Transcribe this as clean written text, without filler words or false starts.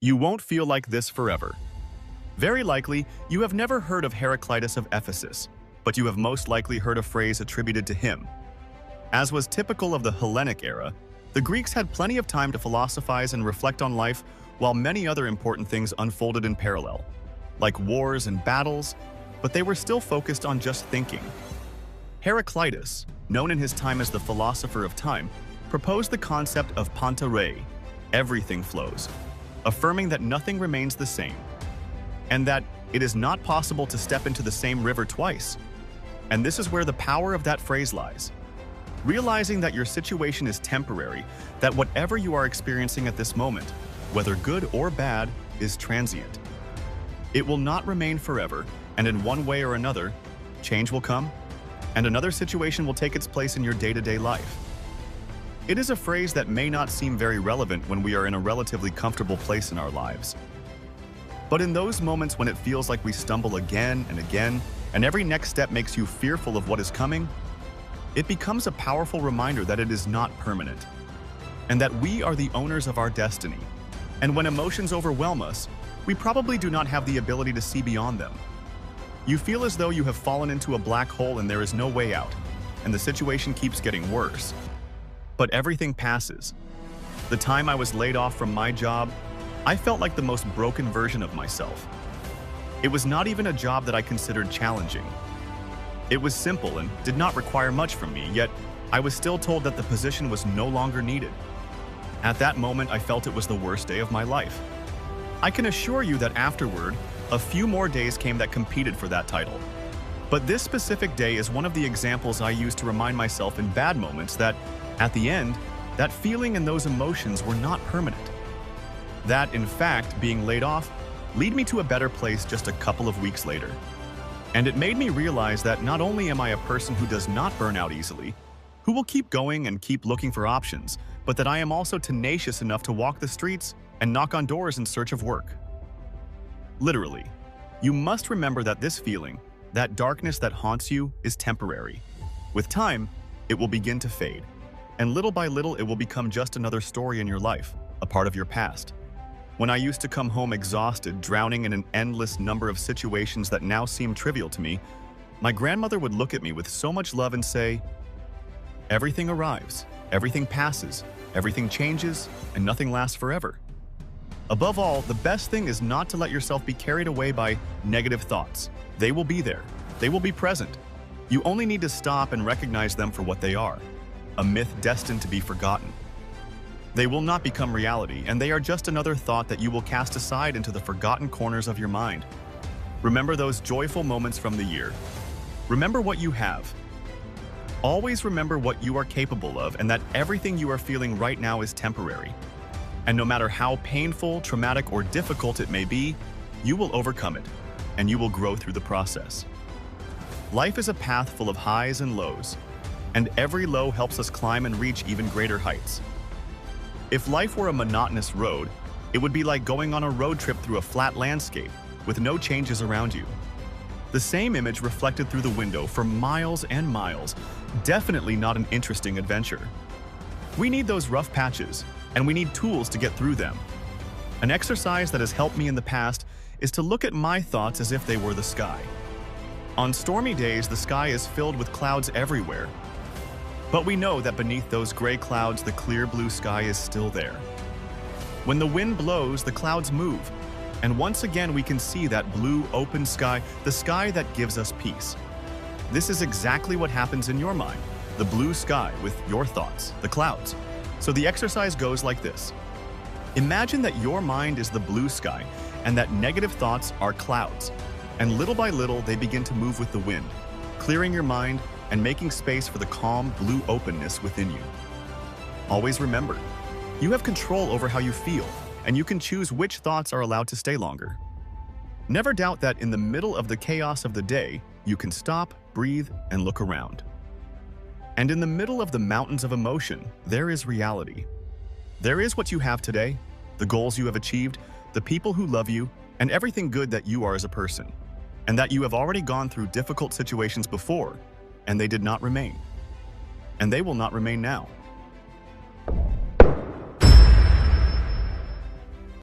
You won't feel like this forever. Very likely, you have never heard of Heraclitus of Ephesus, but you have most likely heard a phrase attributed to him. As was typical of the Hellenic era, the Greeks had plenty of time to philosophize and reflect on life while many other important things unfolded in parallel, like wars and battles, but they were still focused on just thinking. Heraclitus, known in his time as the philosopher of time, proposed the concept of panta rhei, everything flows, affirming that nothing remains the same, and that it is not possible to step into the same river twice. And this is where the power of that phrase lies. Realizing that your situation is temporary, that whatever you are experiencing at this moment, whether good or bad, is transient. It will not remain forever, and in one way or another, change will come, and another situation will take its place in your day-to-day life. It is a phrase that may not seem very relevant when we are in a relatively comfortable place in our lives. But in those moments when it feels like we stumble again and again, and every next step makes you fearful of what is coming, it becomes a powerful reminder that it is not permanent, and that we are the owners of our destiny. And when emotions overwhelm us, we probably do not have the ability to see beyond them. You feel as though you have fallen into a black hole and there is no way out, and the situation keeps getting worse. But everything passes. The time I was laid off from my job, I felt like the most broken version of myself. It was not even a job that I considered challenging. It was simple and did not require much from me, yet I was still told that the position was no longer needed. At that moment, I felt it was the worst day of my life. I can assure you that afterward, a few more days came that competed for that title. But this specific day is one of the examples I use to remind myself in bad moments that, at the end, that feeling and those emotions were not permanent. That, in fact, being laid off, led me to a better place just a couple of weeks later. And it made me realize that not only am I a person who does not burn out easily, who will keep going and keep looking for options, but that I am also tenacious enough to walk the streets and knock on doors in search of work. Literally, you must remember that this feeling, that darkness that haunts you, is temporary. With time, it will begin to fade, and little by little it will become just another story in your life, a part of your past. When I used to come home exhausted, drowning in an endless number of situations that now seem trivial to me, my grandmother would look at me with so much love and say, "Everything arrives, everything passes, everything changes, and nothing lasts forever." Above all, the best thing is not to let yourself be carried away by negative thoughts. They will be there. They will be present. You only need to stop and recognize them for what they are, a myth destined to be forgotten. They will not become reality, and they are just another thought that you will cast aside into the forgotten corners of your mind. Remember those joyful moments from the year. Remember what you have. Always remember what you are capable of and that everything you are feeling right now is temporary. And no matter how painful, traumatic, or difficult it may be, you will overcome it, and you will grow through the process. Life is a path full of highs and lows, and every low helps us climb and reach even greater heights. If life were a monotonous road, it would be like going on a road trip through a flat landscape with no changes around you. The same image reflected through the window for miles and miles, definitely not an interesting adventure. We need those rough patches, and we need tools to get through them. An exercise that has helped me in the past is to look at my thoughts as if they were the sky. On stormy days, the sky is filled with clouds everywhere. But we know that beneath those gray clouds, the clear blue sky is still there. When the wind blows, the clouds move, and once again we can see that blue, open sky, the sky that gives us peace. This is exactly what happens in your mind, the blue sky with your thoughts, the clouds. So the exercise goes like this. Imagine that your mind is the blue sky and that negative thoughts are clouds, and little by little they begin to move with the wind, clearing your mind and making space for the calm blue openness within you. Always remember, you have control over how you feel, and you can choose which thoughts are allowed to stay longer. Never doubt that in the middle of the chaos of the day, you can stop, breathe, and look around. And in the middle of the mountains of emotion, there is reality. There is what you have today, the goals you have achieved, the people who love you, and everything good that you are as a person, and that you have already gone through difficult situations before, and they did not remain. And they will not remain now.